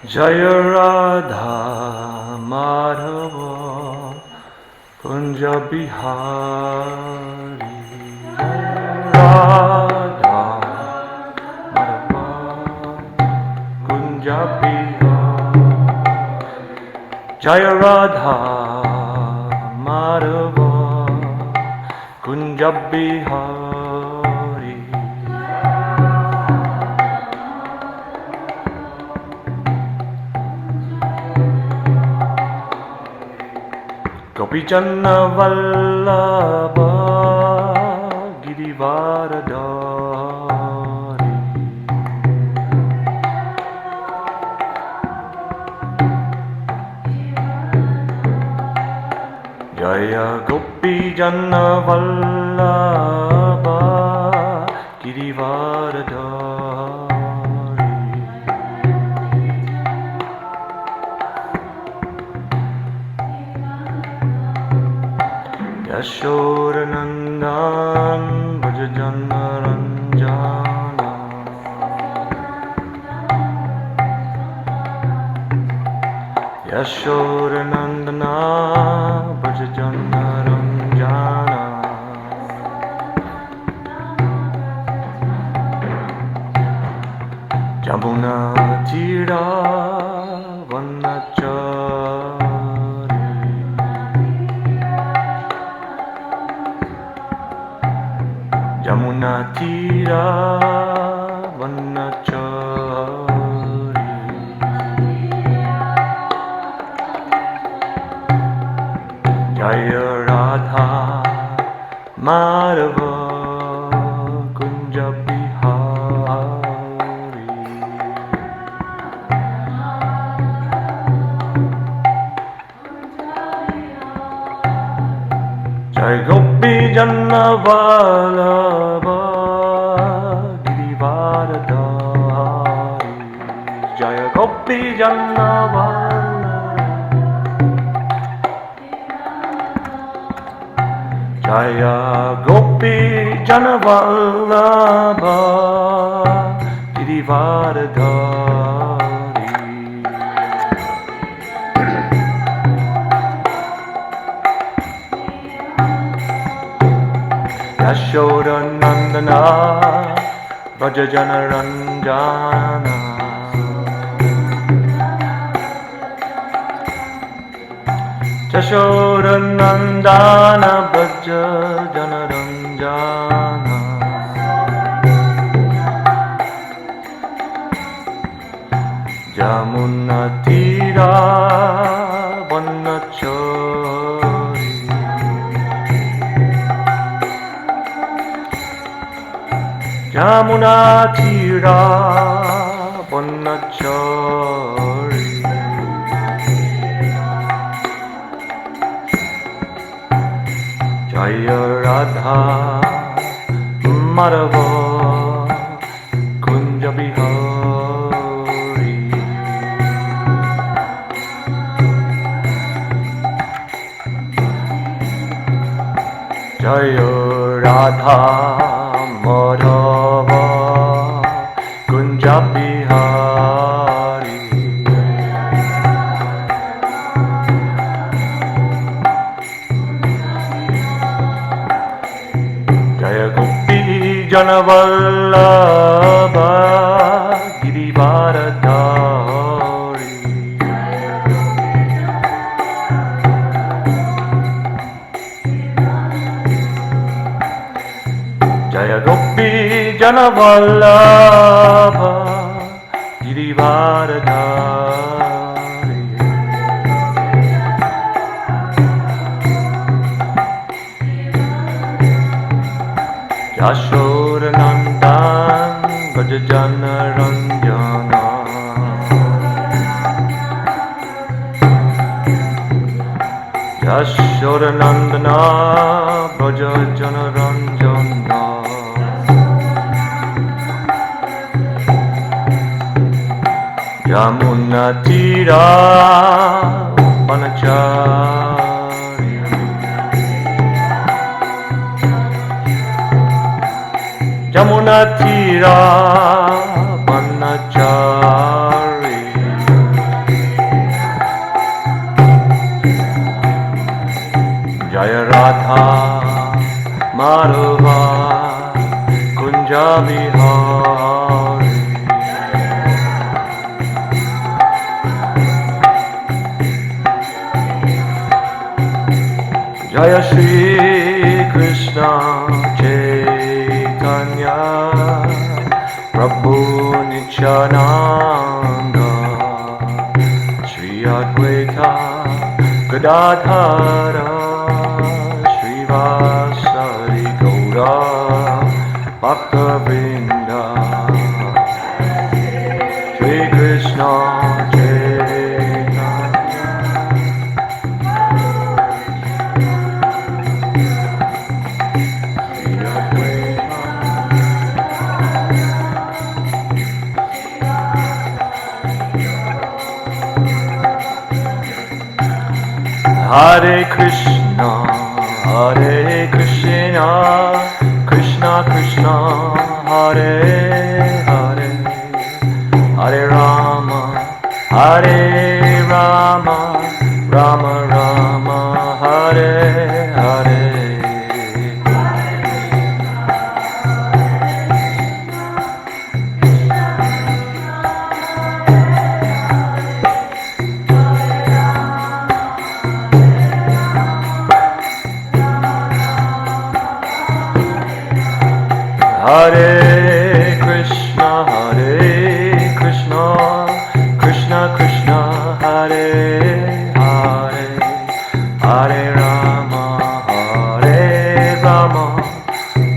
Jaya Radha Madhava Kunja Bihari Radha Madhava Kunja Bihari Jaya Radha Madhava Kunja Bihari Gopijana Vallabha Girivaradari Jaya Gopijana Vallabha Girivaradari Yashodanandan Bhajajana Ranjana Yashodanandana Bhajajana Ranjana Jamuna Tira Vanachari Jamuna Tira Vanachari Jaya Radha Madhava Kunja Bihari Jai Gopi Jana Vallabha Girivaradari Jaya Gopi Jana Vallabha Jaya Gopi Jana Vallabha Girivaradari Yashodanandana Bhajajana Ranjana Yashodanandana Bhajajana Ranjana Jamuna Tira Vanachari Jamuna Tira Vanachari Jaya Radha Madhava Kunja Bihari Jaya Radha Madhava Kunja Bihari Jaya Gopi Jana Vallabha Girivaradari Jaya Gopi Jana Vallabha Girivaradari Yashodanandan Bhajajana Ranjana Yashodanandana Bhajajana Ranjana Jamuna Tira Vanachari Jamuna Tira Vanachari Bihari. Jaya Shri Krishna Chaitanya Prabhu Nityananda Shri Advaita Gadadhara Srivasari Gaura Bhakta-vrinda Shri Krishna Chaitanya Shri Advaita Hare Krishna, Hare Krishna, Krishna Krishna, Hare Hare, Hare Rama, Hare Rama, Rama Rama, Hare Hare. Hare Krishna, Krishna Krishna, Hare Hare, Hare Rama, Hare Rama,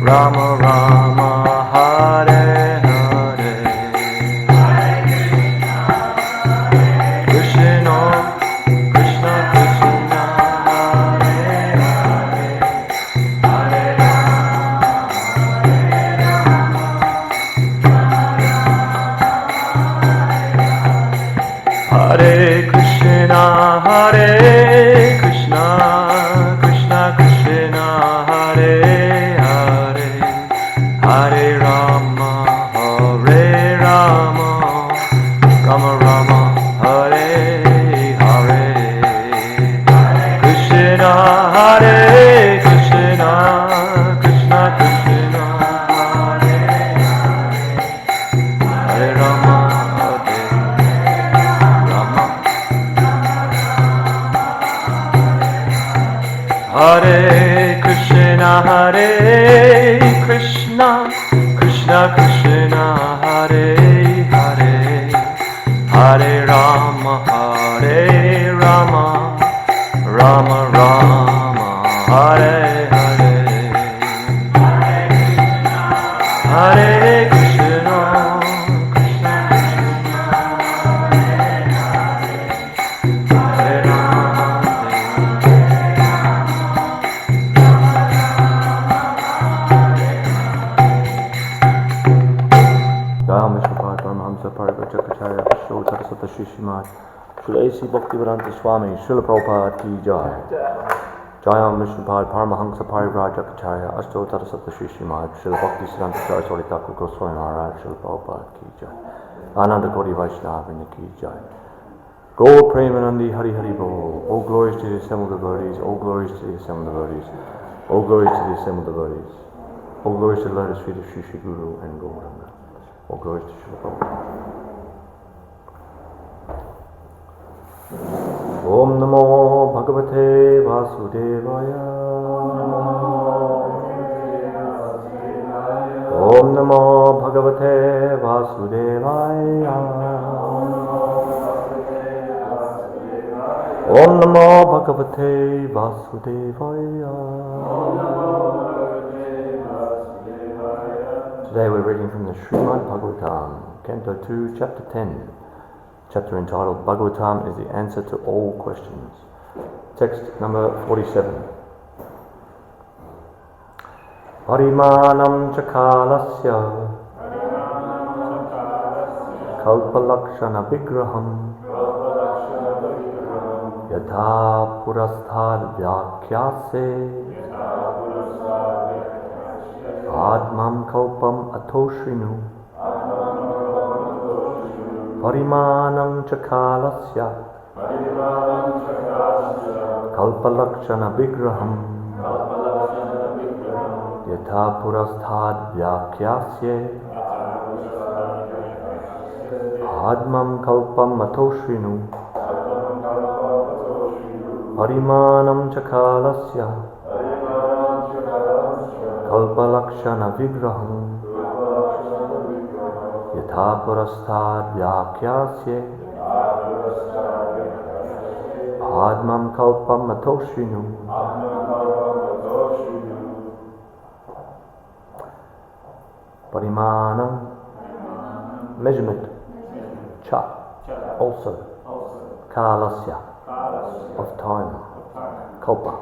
Rama Rama, Hare Hare. Krishna, Krishna Krishna, Hare Hare, Hare Hare Krishna, Krishna Krishna, Hare Hare, Hare Rama, Hare Rama, Rama Rama, Hare Hare. Krishna, Krishna Krishna, Hare Hare Rama, Hare Krishna, Krishna Krishna, Hare Hare, Hare Rama, Rama Rama, Hare Hare. Hare Krishna, Krishna Krishna, Hare Rama. Parivachakacharya Ashotara Sata Srimad Srila A.C. Bhaktivedanta Swami Srila Prabhupada Ki Jai Jayam Vishnupad Paramahansa Parivrajacharya Ashotara Sata Srimad Srila Bhaktisiddhanta Saraswati Thakur Goswami Maharaj Srila Prabhupada Ki Jai Ananda Koti Vaishnavini Ki Jai Gaur Premanandi Hari Hari Bol. All glories to the assembled devotees, all glories to the assembled devotees, all glories to the assembled devotees, all glories to the lotus feet of Shri Shri Guru and Gauranga. All glories to Srila Prabhupada. Om Namo Bhagavate Vasudevaya. Om Namo Bhagavate Vasudevaya. Om Namo Bhagavate Vasudevaya. Today we're reading from the Srimad Bhagavatam, Canto 2, Chapter 10. Chapter entitled Bhagavatam is the answer to all questions. Text number 47. Parimanam chakalasya kalpalakshana vigraham yatha purasthad vyakyase Admam kalpam atoshrinu Parimanam chakalasya Kalpalakshana vigraham Yatha purasthad vyakyasye Padmam kalpam atoshrinu Parimanam chakalasya Kalpalakshana vigraham Yatha purasthad vyakyasye Padmam kalpam atoshrinu. Parimanam, measurement. Cha, also. Kalasya, of time. Kalpa,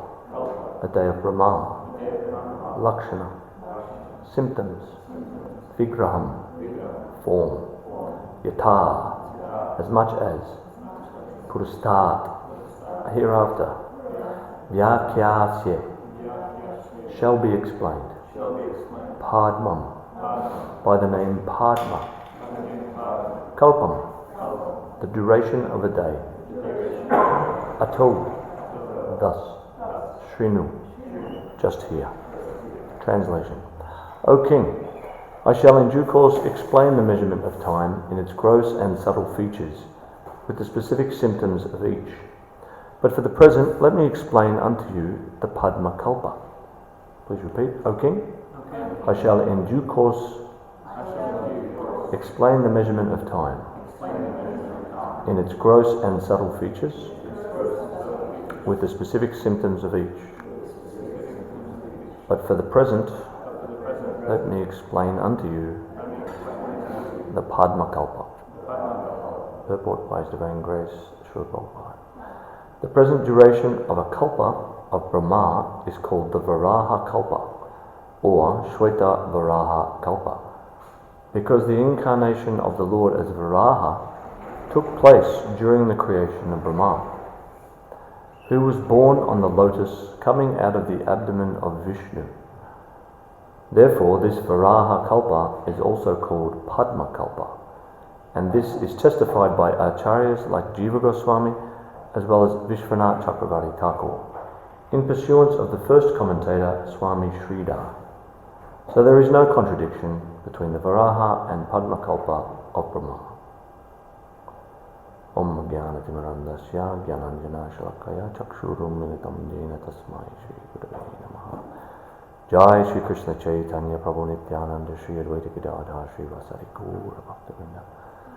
a day of Brahma. Lakshana, symptoms. Vigraham, form. Yatha, as much as. Purastat, hereafter. Vyakyasya, shall be explained. Padmam, by the name Padma. Kalpam, the duration of a day. Ato, thus. Shrinu, just here. Translation. O King, I shall in due course explain the measurement of time in its gross and subtle features, with the specific symptoms of each. But for the present, let me explain unto you the Padma Kalpa. Please repeat, O King. I shall in due course explain the measurement of time in its gross and subtle features, with the specific symptoms of each. But for the present, let me explain unto you the Padma Kalpa. Purport by His Divine Grace, Srimad Bhagavatam. The present duration of a kalpa of Brahma is called the Varaha Kalpa, or Shweta Varaha Kalpa, because the incarnation of the Lord as Varaha took place during the creation of Brahma, who was born on the lotus coming out of the abdomen of Vishnu. Therefore, this Varaha Kalpa is also called Padma Kalpa, and this is testified by acharyas like Jiva Goswami as well as Vishwanath Chakravarti Thakur, in pursuance of the first commentator, Swami Sridhar. So there is no contradiction between the Varaha and Padma Kalpa of Brahma. Om Jnana Timirandasya Jnananjana Shalakaya Chakshurum Militam Jena Tasmai Shri Gurave Namaha. Jai Shri Krishna Chaitanya Prabhu Nityananda Shri Advaita Gadadhar Shri Vasari Gaura Bhaktivinoda.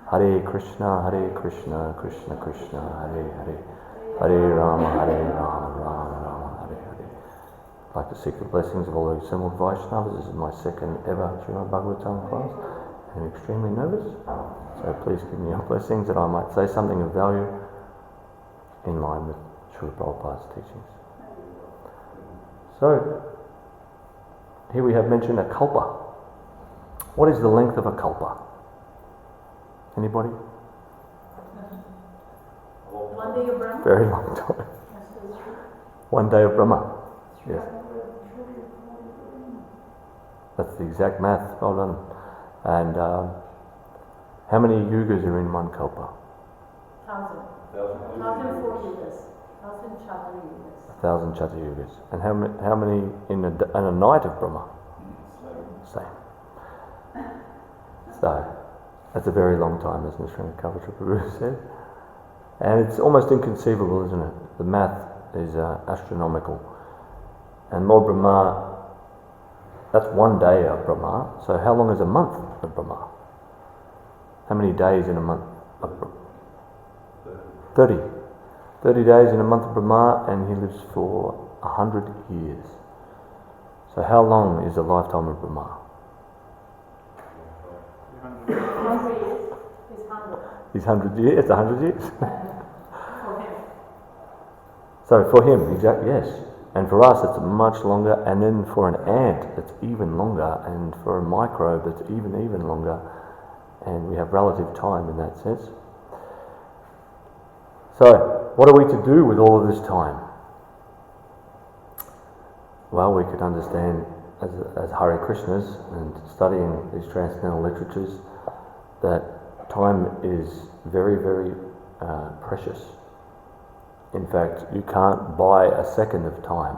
Hare Krishna, Krishna Krishna, Hare Hare, Hare Rama, Rama Rama, Hare Hare. I'd like to seek the blessings of all the assembled Vaishnavas. This is my second ever Srimad Bhagavatam class. I'm extremely nervous, so please give me your blessings that I might say something of value in line with Srila Prabhupada's teachings. So, here we have mentioned a kalpa. What is the length of a kalpa? Anybody? One day of Brahma? Very long time. One day of Brahma. Yes. That's the exact math. Well done. And how many yugas are in one kalpa? 1,000. 1,004 yugas. 1,000 chatra yugas. 1,000 chatra yugas. And how many in a night of Brahma? Same. So, that's a very long time, as Srimad Kavachara said. And it's almost inconceivable, isn't it? The math is astronomical. And Lord Brahma, that's one day of Brahma. So how long is a month of Brahma? How many days in a month of Brahma? 30. 30 days in a month of Brahma, and he lives for 100 years. So how long is the lifetime of Brahma? 100 years is 100. He's 100 years, 100 years. For him. So for him, exactly, yes. And for us, it's much longer. And then for an ant, it's even longer. And for a microbe, it's even longer. And we have relative time in that sense. So, what are we to do with all of this time? Well, we could understand as Hare Krishnas and studying these transcendental literatures that time is very, very precious. In fact, you can't buy a second of time.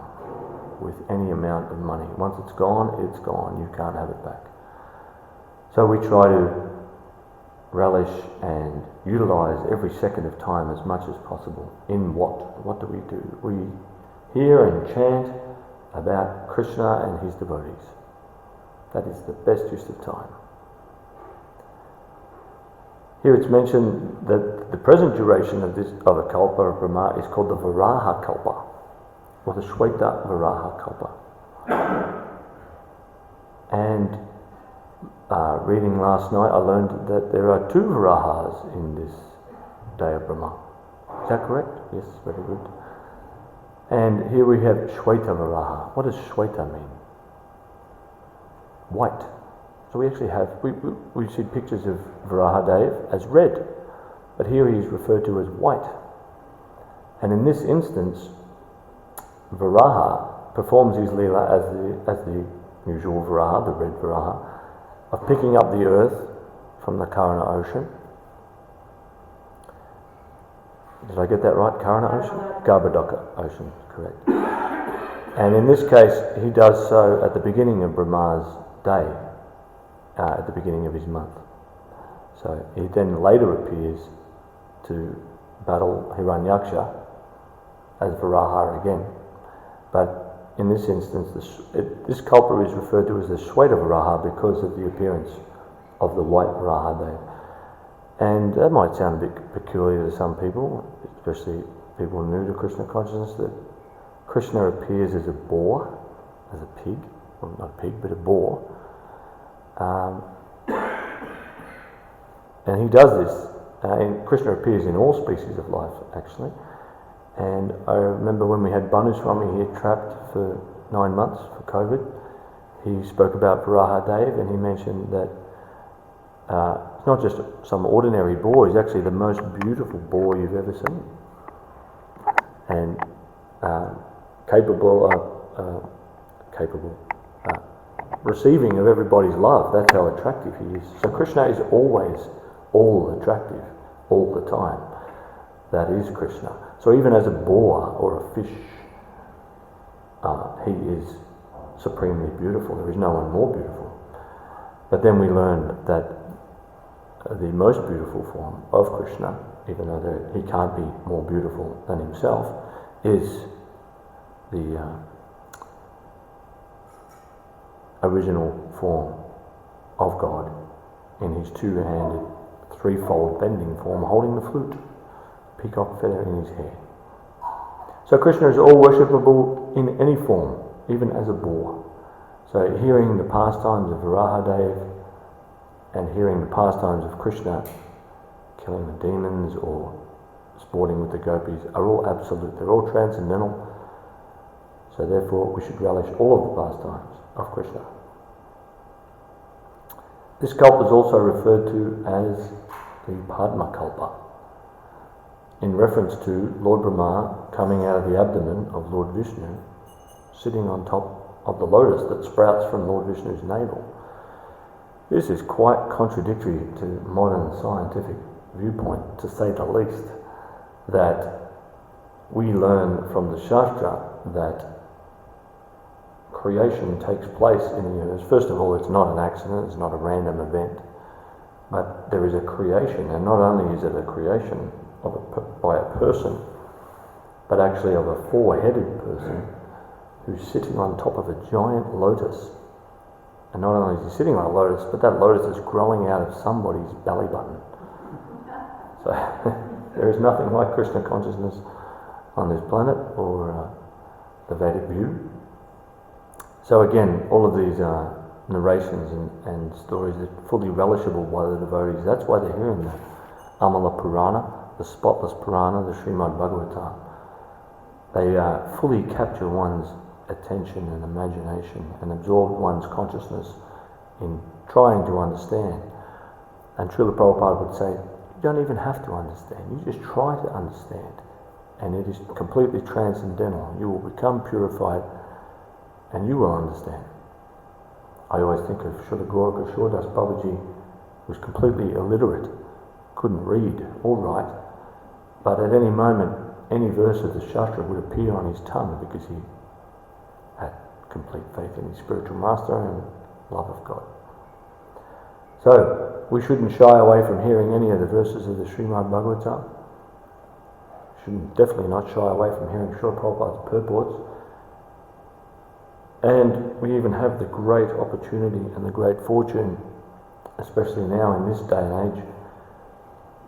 with any amount of money. Once it's gone, you can't have it back. So we try to relish and utilize every second of time as much as possible. In what? What do? We hear and chant about Krishna and his devotees. That is the best use of time. Here it's mentioned that the present duration of a kalpa of Brahma is called the Varaha kalpa, or the Shweta Varaha kalpa. And reading last night, I learned that there are 2 Varahas in this day of Brahma. Is that correct? Yes, very good. And here we have Shweta Varaha. What does Shweta mean? White. So we actually have, we see pictures of Varahadev as red, but here he is referred to as white. And in this instance, Varaha performs his lila as the usual Varaha, the red Varaha, of picking up the earth from the Karana ocean. Did I get that right? Karana ocean? Garbhodaka ocean, correct. And in this case, he does so at the beginning of Brahma's day, at the beginning of his month. So he then later appears to battle Hiranyaksha as Varaha again. But in this instance, this kalpa is referred to as the Shweta Varaha because of the appearance of the white Varahadev. And that might sound a bit peculiar to some people, especially people new to Krishna consciousness, that Krishna appears as a boar, as a pig, well, not a pig, but a boar. And he does this, and Krishna appears in all species of life, actually. And I remember when we had Banu Swami here trapped for 9 months for COVID, he spoke about Varahadev, and he mentioned that it's not just some ordinary boar, he's actually the most beautiful boar you've ever seen. And capable receiving of everybody's love. That's how attractive he is. So Krishna is always all attractive, all the time. That is Krishna. So even as a boar or a fish, he is supremely beautiful. There is no one more beautiful. But then we learn that the most beautiful form of Krishna, even though he can't be more beautiful than himself, is the original form of God in his 2-handed, 3-fold bending form, holding the flute, peacock feather in his hair. So Krishna is all worshipable in any form, even as a boar. So hearing the pastimes of Varahadev and hearing the pastimes of Krishna killing the demons or sporting with the gopis are all absolute, they're all transcendental. So therefore we should relish all of the pastimes of Krishna. This kalpa is also referred to as the Padma kalpa, in reference to Lord Brahma coming out of the abdomen of Lord Vishnu, sitting on top of the lotus that sprouts from Lord Vishnu's navel. This is quite contradictory to modern scientific viewpoint, to say the least, that we learn from the Shastra that creation takes place in the universe. First of all, it's not an accident, it's not a random event, but there is a creation, and not only is it a creation by a person, but actually of a 4-headed person who's sitting on top of a giant lotus. And not only is he sitting on a lotus, but that lotus is growing out of somebody's belly button. So there is nothing like Krishna consciousness on this planet, or the Vedic view. So again, all of these narrations and stories are fully relishable by the devotees. That's why they're here in the Amala Purana, the spotless Purana, the Srimad Bhagavatam. They fully capture one's attention and imagination and absorb one's consciousness in trying to understand. And Srila Prabhupada would say, you don't even have to understand, you just try to understand. And it is completely transcendental. You will become purified and you will understand. I always think of Srila Gaura Kishore Das Babaji, who was completely illiterate, couldn't read or write, but at any moment, any verse of the Shastra would appear on his tongue because he had complete faith in his spiritual master and love of God. So, we shouldn't shy away from hearing any of the verses of the Srimad Bhagavatam. Should definitely not shy away from hearing Srila Prabhupada's purports. And we even have the great opportunity and the great fortune, especially now in this day and age,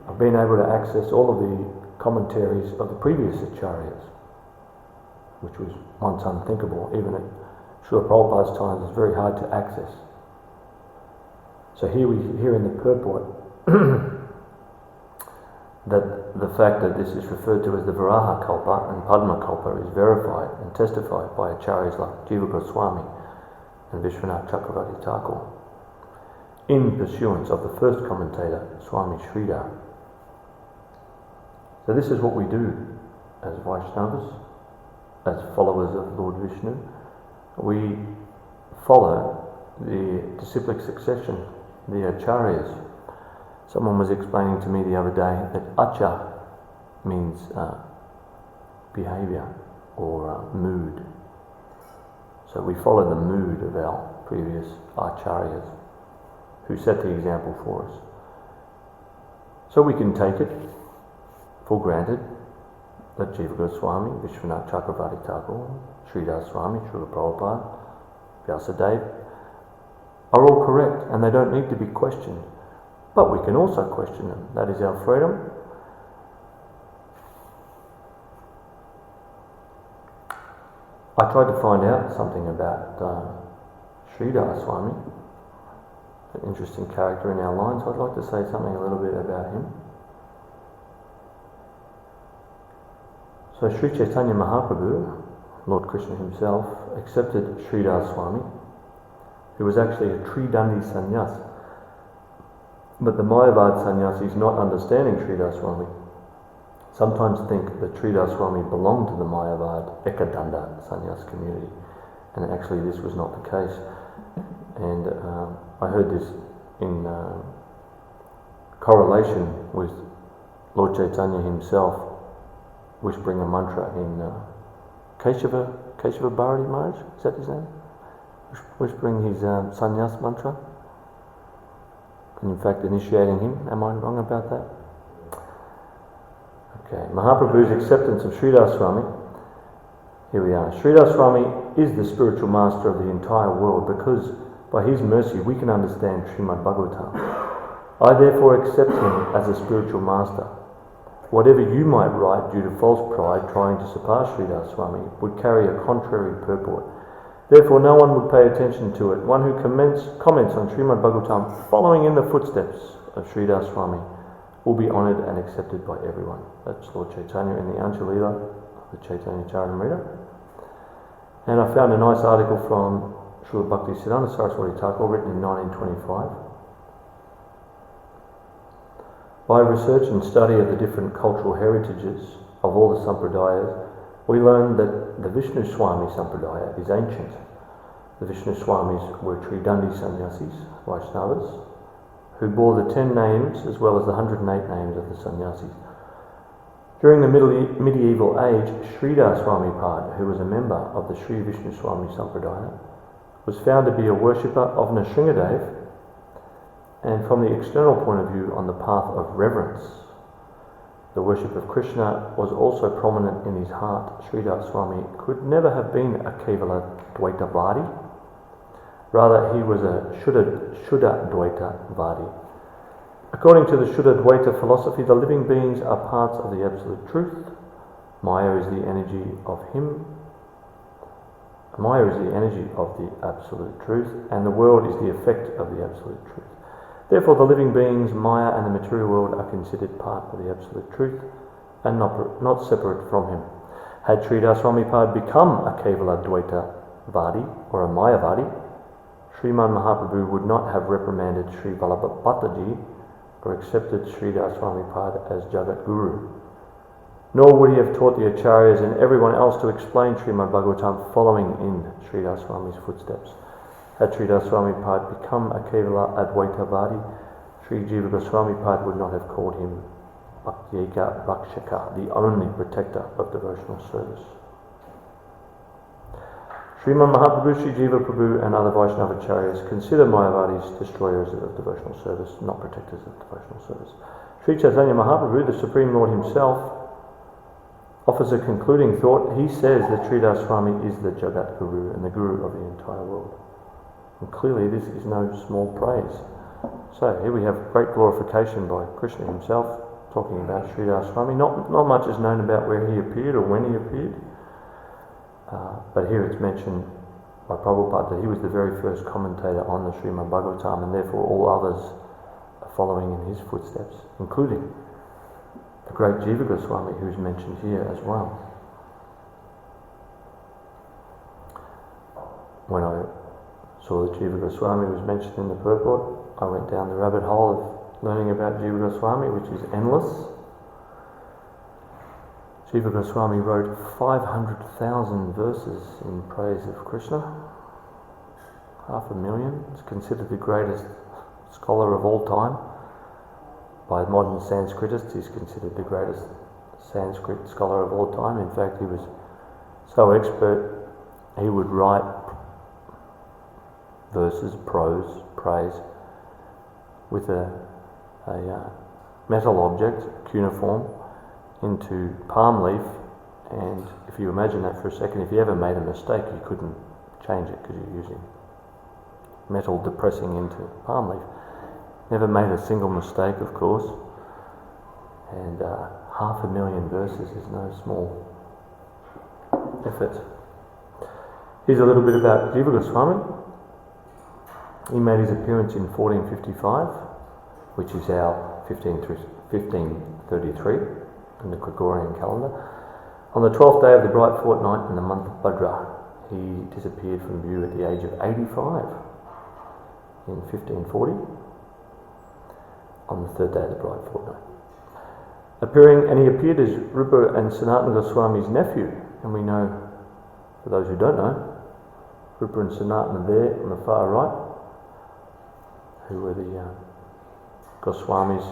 of being able to access all of the commentaries of the previous acharyas, which was once unthinkable. Even at Srila Prabhupada's times, it's very hard to access. So here we hear in the purport that the fact that this is referred to as the Varaha Kalpa and Padma Kalpa is verified and testified by acharyas like Jiva Goswami and Vishwanath Chakravarti Thakur in pursuance of the first commentator, Swami Sridhar. So this is what we do as Vaishnavas, as followers of Lord Vishnu. We follow the disciplic succession, the acharyas. Someone was explaining to me the other day that acha means behaviour or mood. So we follow the mood of our previous acharyas who set the example for us. So we can take it for granted that Jiva Goswami, Vishwanath Chakravarti Thakur, Sridhar Swami, Srila Prabhupada, Vyasadeva are all correct and they don't need to be questioned. But we can also question them. That is our freedom. I tried to find out something about Sridhar Swami, an interesting character in our line, so I'd like to say something a little bit about him. So Sri Chaitanya Mahaprabhu, Lord Krishna himself, accepted Sridhar Swami, who was actually a Tridandi sannyas. But the Mayavad sannyasis, not understanding Sridhar Swami, sometimes think that Sridhar Swami belonged to the Mayavad Ekadanda sannyas community, and actually this was not the case. And I heard this in correlation with Lord Chaitanya himself whispering a mantra in Keshava Bharati Maharaj, is that his name? Whispering his sannyas mantra. And in fact initiating him. Am I wrong about that? Okay, Mahaprabhu's acceptance of Sridhar Swami. Here we are. Sridhar Swami is the spiritual master of the entire world because by his mercy we can understand Srimad Bhagavatam. I therefore accept him as a spiritual master. Whatever you might write due to false pride trying to surpass Sridhar Swami would carry a contrary purport. Therefore, no one would pay attention to it. One who comments on Srimad Bhagavatam following in the footsteps of Sridhar Swami will be honoured and accepted by everyone. That's Lord Chaitanya in the Anjalila of the Chaitanya Charitamrita. And I found a nice article from Srila Bhakti Siddhanta Saraswati Thakur written in 1925. By research and study of the different cultural heritages of all the sampradayas, we learn that the Vishnu Swami Sampradaya is ancient. The Vishnu Swamis were Tridandi sannyasis, Vaishnavas, who bore the 10 names as well as the 108 names of the sannyasis. During the medieval age, Sridhar Swami Pad, who was a member of the Sri Vishnu Swami Sampradaya, was found to be a worshipper of Nrsingadev and from the external point of view on the path of reverence. The worship of Krishna was also prominent in his heart. Sridhar Swami could never have been a Kevala Dvaitavadi. Rather, he was a Shuddha Dvaita Vadi. According to the Shuddha Dvaita philosophy, the living beings are parts of the Absolute Truth. Maya is the energy of him. Maya is the energy of the Absolute Truth, and the world is the effect of the Absolute Truth. Therefore, the living beings, Maya and the material world are considered part of the Absolute Truth and not separate from him. Had Sridhar Swami Pad become a Kevala Dvaita Vadi or a Mayavadi, Sriman Mahaprabhu would not have reprimanded Sri Vallabhabhataji or accepted Sridhar Swami Pad as Jagat Guru. Nor would he have taught the Acharyas and everyone else to explain Srimad Bhagavatam following in Sridhar Swami's footsteps. Had Sridhar Swami Pad become a Kevala Advaitavadi, Sri Jiva Goswami Pad would not have called him Bhaktyeka Rakshaka, the only protector of devotional service. Srimad Mahaprabhu, Sri Jiva Prabhu and other Vaishnavacharyas consider Mayavadis destroyers of devotional service, not protectors of devotional service. Sri Chaitanya Mahaprabhu, the Supreme Lord himself, offers a concluding thought. He says that Sridhar Swami is the Jagat Guru and the Guru of the entire world. And clearly this is no small praise. So here we have great glorification by Krishna himself, talking about Sridhar Swami. Not much is known about where he appeared or when he appeared, but here it's mentioned by Prabhupada that he was the very first commentator on the Srimad Bhagavatam, and therefore all others are following in his footsteps, including the great Jiva Goswami, who is mentioned here as well. When I saw that Jiva Goswami was mentioned in the purport, I went down the rabbit hole of learning about Jiva Goswami, which is endless. Jiva Goswami wrote 500,000 verses in praise of Krishna. 500,000. He's considered the greatest scholar of all time. By modern Sanskritists, he's considered the greatest Sanskrit scholar of all time. In fact, he was so expert, he would write verses, prose, praise, with a metal object, cuneiform, into palm leaf, and if you imagine that for a second, if you ever made a mistake, you couldn't change it because you're using metal depressing into palm leaf. Never made a single mistake, of course, and 500,000 verses is no small effort. Here's a little bit about Jiva Goswami. He made his appearance in 1455, which is our 1533 in the Gregorian calendar. On the 12th day of the bright fortnight in the month of Bhadra, he disappeared from view at the age of 85 in 1540, on the third day of the bright fortnight. And he appeared as Rupa and Sanatana Goswami's nephew, and we know, for those who don't know, Rupa and Sanatana there on the far right, who were the Goswamis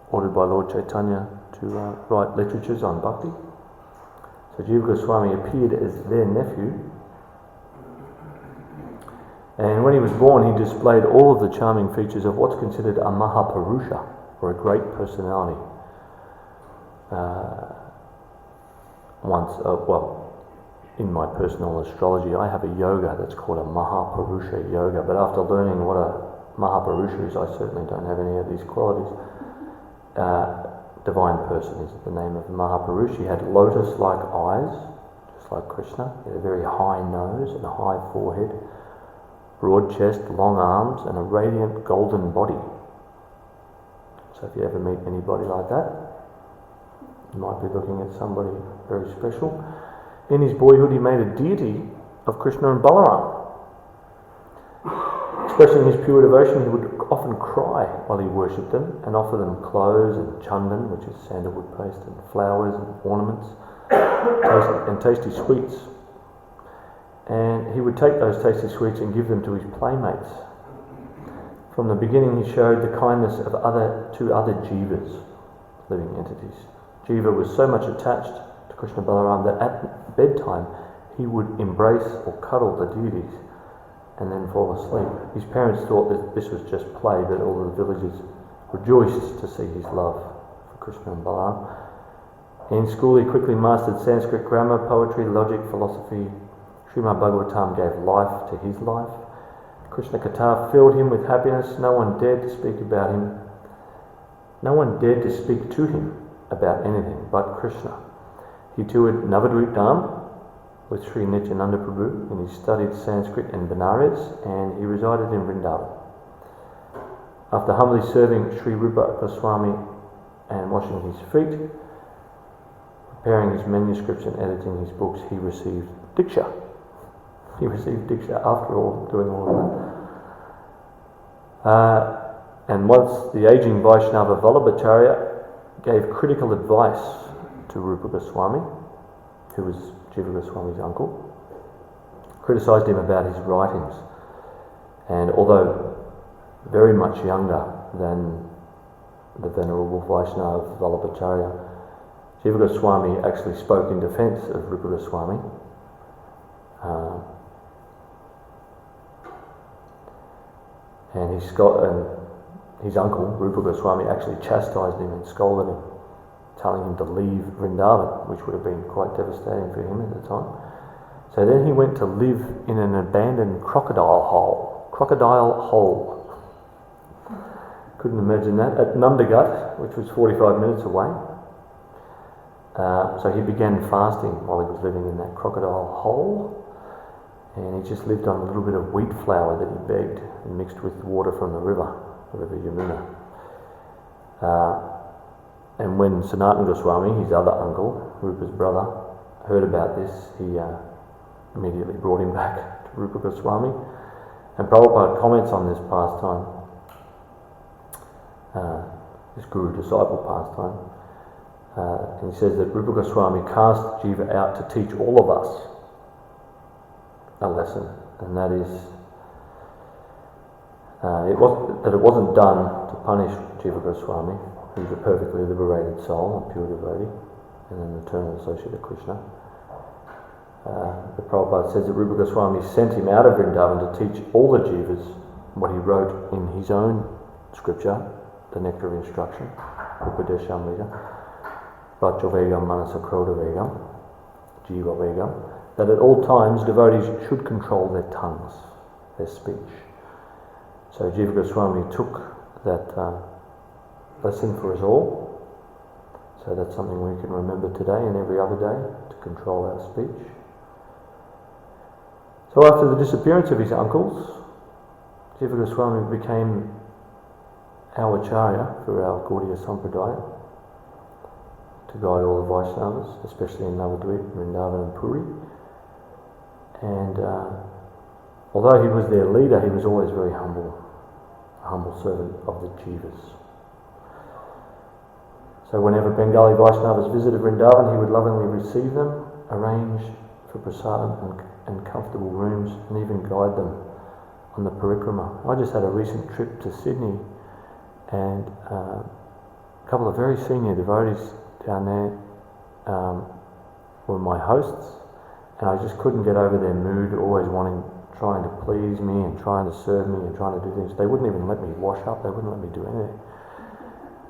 ordered by Lord Chaitanya to write literatures on bhakti. So Jiva Goswami appeared as their nephew, and when he was born he displayed all of the charming features of what's considered a Mahapurusha, or a great personality. In my personal astrology I have a yoga that's called a Mahapurusha yoga, but after learning what a Mahapurusha is, I certainly don't have any of these qualities. Divine person is the name of the Mahapurusha. He had lotus-like eyes, just like Krishna. He had a very high nose and a high forehead, broad chest, long arms, and a radiant golden body. So if you ever meet anybody like that, you might be looking at somebody very special. In his boyhood he made a deity of Krishna and Balaram. Expressing his pure devotion, he would often cry while he worshipped them and offer them clothes and chandan, which is sandalwood paste, and flowers and ornaments, and tasty sweets. And he would take those tasty sweets and give them to his playmates. From the beginning he showed the kindness of two other jivas, living entities. Jiva was so much attached to Krishna Balaram that at bedtime he would embrace or cuddle the deities and then fall asleep. His parents thought that this was just play, but all the villagers rejoiced to see his love for Krishna and Balaram. In school he quickly mastered Sanskrit grammar, poetry, logic, philosophy. Srimad Bhagavatam gave life to his life. Krishna Katha filled him with happiness. No one dared to speak about him. No one dared to speak to him about anything but Krishna. He toured Navadvip Dham with Sri Nityananda Prabhu, and he studied Sanskrit in Benares, and he resided in Vrindavan. After humbly serving Sri Rupa Goswami and washing his feet, preparing his manuscripts and editing his books, he received Diksha. He received Diksha after all, doing all of that. And once the aging Vaishnava Vallabhacharya gave critical advice to Rupa Goswami, who was Jiva Goswami's uncle, criticised him about his writings. And although very much younger than the Venerable Vaishnava Vallabhacharya, Jiva Goswami actually spoke in defence of Rupa Goswami. And his uncle, Rupa Goswami, actually chastised him and scolded him, telling him to leave Vrindavan, which would have been quite devastating for him at the time. So then he went to live in an abandoned crocodile hole. Couldn't imagine that. At Nandagat, which was 45 minutes away. So he began fasting while he was living in that crocodile hole. And he just lived on a little bit of wheat flour that he begged and mixed with water from the river Yamuna. And when Sanatana Goswami, his other uncle, Rupa's brother, heard about this, he immediately brought him back to Rupa Goswami. And Prabhupada comments on this pastime, this guru-disciple pastime, and he says that Rupa Goswami cast Jiva out to teach all of us a lesson, and that is it wasn't done to punish Jiva Goswami, who's a perfectly liberated soul, a pure devotee, and an eternal associate of Krishna. The Prabhupada says that Rupa Goswami sent him out of Vrindavan to teach all the Jivas what he wrote in his own scripture, the Nectar of Instruction, Upadeshamrita, Vajjavegam Manasa Krodavegam, Jiva Vegam, that at all times devotees should control their tongues, their speech. So Jiva Goswami took that lesson for us all. So that's something we can remember today and every other day, to control our speech. So after the disappearance of his uncles, Jiva Goswami became our Acharya for our Gaudiya Sampradaya, to guide all the Vaishnavas, especially in Navadvip, Vrindavan and Puri. And although he was their leader, he was always very humble, a humble servant of the Jivas. So whenever Bengali Vaishnavas visited Vrindavan, he would lovingly receive them, arrange for prasadam and comfortable rooms, and even guide them on the parikrama. I just had a recent trip to Sydney, and a couple of very senior devotees down there were my hosts, and I just couldn't get over their mood, always trying to please me and trying to serve me and trying to do things. They wouldn't even let me wash up, they wouldn't let me do anything.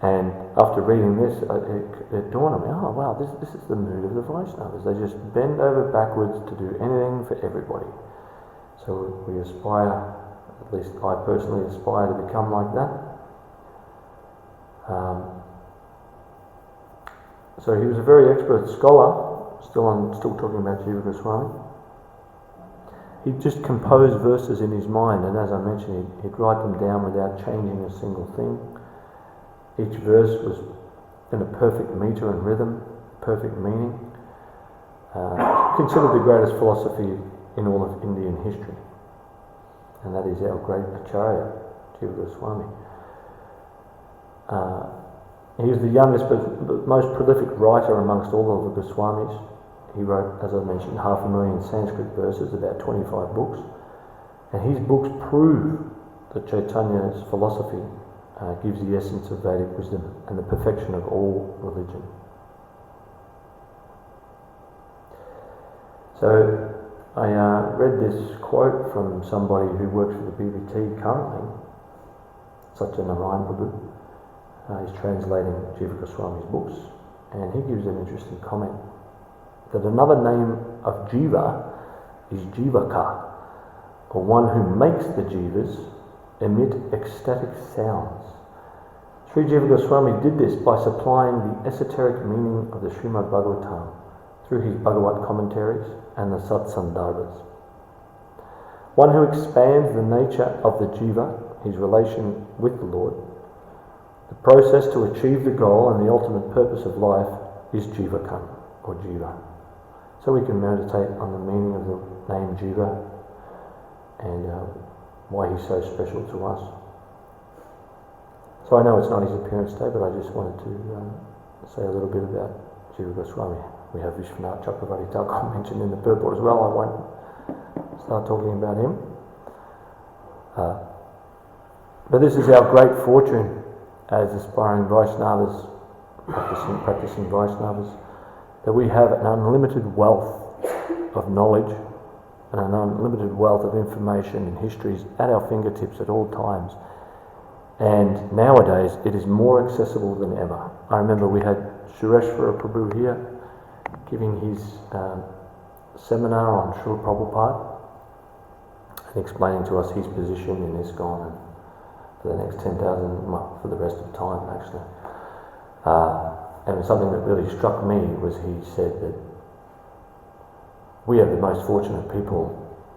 And after reading this, it dawned on me, oh wow, this is the mood of the Vaishnavas. They just bend over backwards to do anything for everybody. So we aspire, at least I personally aspire to become like that. So he was a very expert scholar, still talking about Jiva Goswami. He'd just compose verses in his mind, and as I mentioned, he'd write them down without changing a single thing. Each verse was in a perfect meter and rhythm, perfect meaning. Considered the greatest philosophy in all of Indian history, and that is our great Acharya, Jiva Goswami. He is the youngest but most prolific writer amongst all of the Goswamis. He wrote, as I mentioned, 500,000 Sanskrit verses, about 25 books, and his books prove that Chaitanya's philosophy gives the essence of Vedic wisdom and the perfection of all religion. So I read this quote from somebody who works for the BBT currently, Satyanarayan Prabhu. He's translating Jiva Goswami's books, and he gives an interesting comment that another name of Jiva is Jivaka, or one who makes the Jivas emit ecstatic sounds. Sri Jiva Goswami did this by supplying the esoteric meaning of the Srimad Bhagavatam through his Bhagavat commentaries and the Satsandarbhas. One who expands the nature of the Jiva, his relation with the Lord. The process to achieve the goal and the ultimate purpose of life is Jivakam, or Jiva. So we can meditate on the meaning of the name Jiva and why he's so special to us. So I know it's not his appearance day, but I just wanted to say a little bit about Jiva Goswami. We have Vishwanath Chakravarti Thakur mentioned in the purport as well. I won't start talking about him. But this is our great fortune as aspiring Vaishnavas, practicing Vaishnavas, that we have an unlimited wealth of knowledge an unlimited wealth of information and histories at our fingertips at all times. And nowadays, it is more accessible than ever. I remember we had Sureshwara Prabhu here giving his seminar on Srila Prabhupada and explaining to us his position in ISKCON and for the next 10,000, well, for the rest of time actually. And something that really struck me was he said that we are the most fortunate people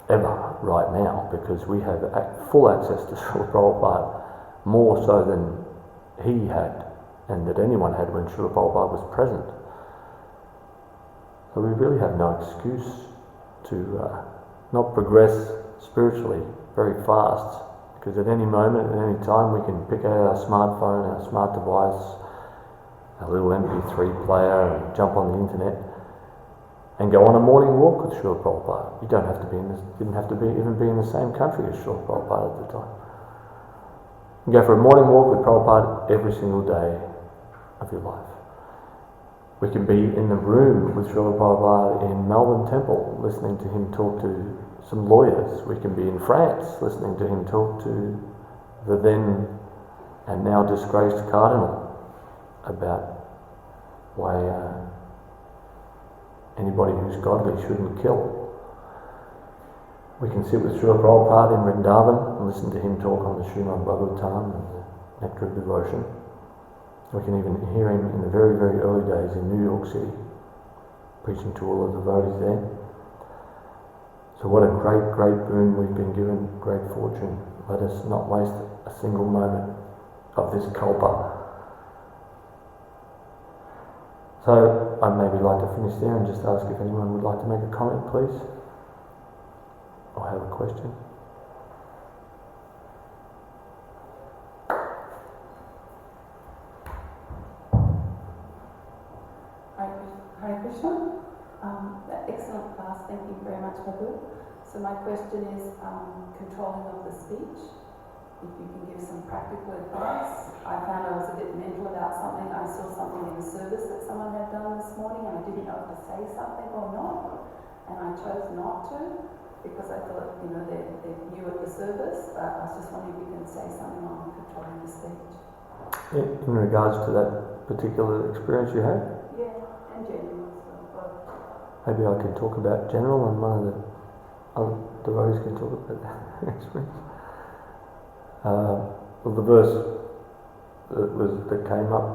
ever right now because we have full access to Srila Prabhupada, more so than he had and that anyone had when Srila Prabhupada was present. So we really have no excuse to not progress spiritually very fast, because at any moment, at any time, we can pick out our smartphone, our smart device, our little MP3 player, and jump on the internet and go on a morning walk with Srila Prabhupada. You don't have to be didn't have to even be in the same country as Srila Prabhupada at the time. You go for a morning walk with Prabhupada every single day of your life. We can be in the room with Srila Prabhupada in Melbourne Temple, listening to him talk to some lawyers. We can be in France, listening to him talk to the then and now disgraced cardinal about why anybody who's godly shouldn't kill. We can sit with Srila Prabhupada in Vrindavan and listen to him talk on the Srimad Bhagavatam and the Nectar of Devotion. We can even hear him in the very, very early days in New York City, preaching to all of the devotees there. So what a great, great boon we've been given, great fortune. Let us not waste a single moment of this kalpa. So I'd maybe like to finish there and just ask if anyone would like to make a comment, please, or have a question. Hare Krishna. Excellent class, thank you very much, Prabhu. So my question is controlling of the speech. If you can give some practical advice. I found I was a bit mental about something. I saw something in the service that someone had done this morning and I didn't know if to say something or not. And I chose not to because I thought, they're new at the service. But I was just wondering if you can say something on controlling the speech. In regards to that particular experience you had? Yeah, and general as well. Maybe I can talk about general and one of the other devotees can talk about that experience. Well, the verse that came up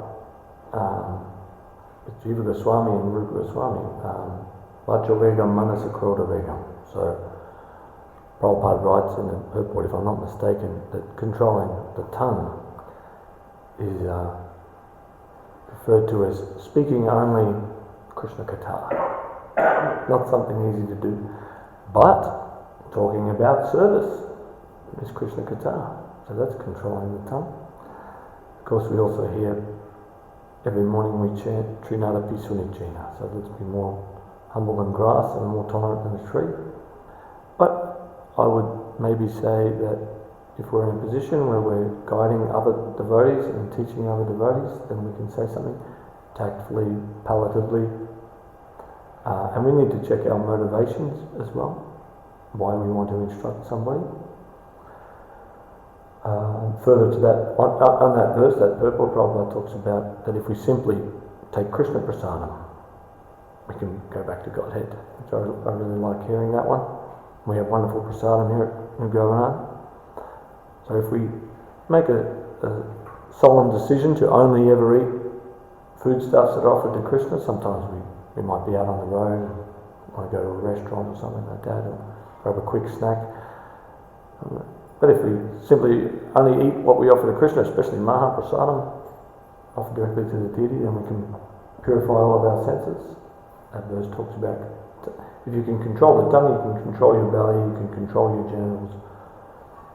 with Jiva Goswami and Rupa Goswami, Vacho Vegam Manasa Krodha Vegam. So Prabhupada writes in the purport, if I'm not mistaken, that controlling the tongue is referred to as speaking only Krishna Katha. Not something easy to do, but talking about service is Krishna Katha. So that's controlling the tongue. Of course, we also hear every morning we chant Trinada Pisunicena. So let's be more humble than grass and more tolerant than a tree. But I would maybe say that if we're in a position where we're guiding other devotees and teaching other devotees, then we can say something tactfully, palatably. And we need to check our motivations as well, why we want to instruct somebody. Further to that, on that verse, that purport, Prabhupada talks about that if we simply take Krishna Prasadam, we can go back to Godhead, which I really like hearing that one. We have wonderful Prasadam here at New Govardhana. So if we make a solemn decision to only ever eat foodstuffs that are offered to Krishna, sometimes we might be out on the road and want to go to a restaurant or something like that, or grab a quick snack. But if we simply only eat what we offer to Krishna, especially Maha Prasadam, offered directly to the deity, then we can purify all of our senses. That verse talks about if you can control the tongue, you can control your belly, you can control your genitals,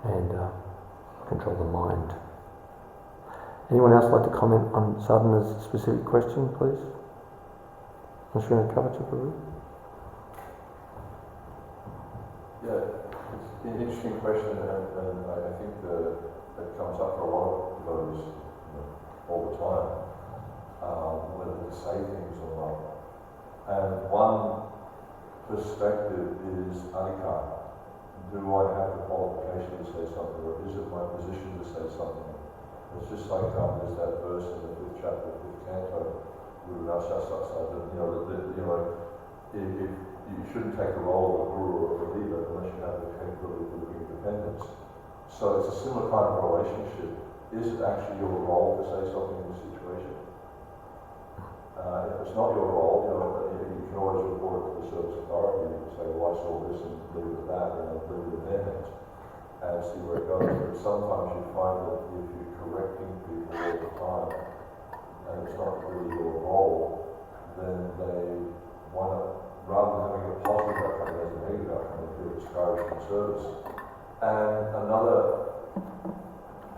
and control the mind. Anyone else like to comment on Sadhana's specific question, please? Srimad Bhagavatam. Yeah. It's an interesting question, and I think that comes up for a lot of devotees all the time, whether to say things or not. And one perspective is adhikar. Do I have the qualification to say something, or is it my position to say something? It's just like there's that verse in the 5th chapter, 5th canto, if you shouldn't take the role of a guru or a leader unless you have the capability of living independence. So it's a similar kind of relationship. Is it actually your role to say something in this situation? If it's not your role, you can always report it to the service authority. You can say, well, I saw this and leave it at that, leave it in their hands, and see where it goes. But sometimes you find that if you're correcting people all the time, and it's not really your role, then they want to, rather than having a positive outcome, there's a negative outcome, they feel discouraged from service. And another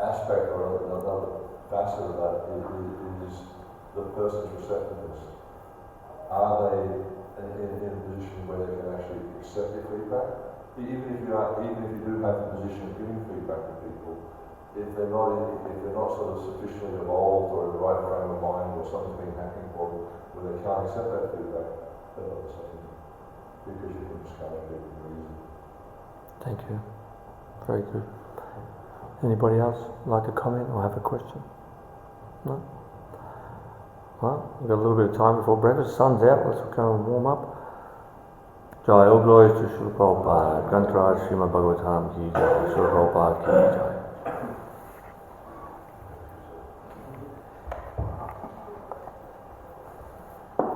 aspect or another facet of that is the person's receptiveness. Are they in a position where they can actually accept your feedback? Even if you do have the position of giving feedback to people, if they're not sort of sufficiently evolved or in the right frame of mind, or something's been happening for them where they can't accept that feedback, they're not listening, because you can discourage people very easily. Thank you. Very good. Anybody else like to comment or have a question? No? Well, we've got a little bit of time before breakfast. Sun's out, let's go and warm up. Jai, all glories to Srila Prabhupada. Grantaraj Srimad Bhagavatam ki jai. Srila Prabhupada ki jai.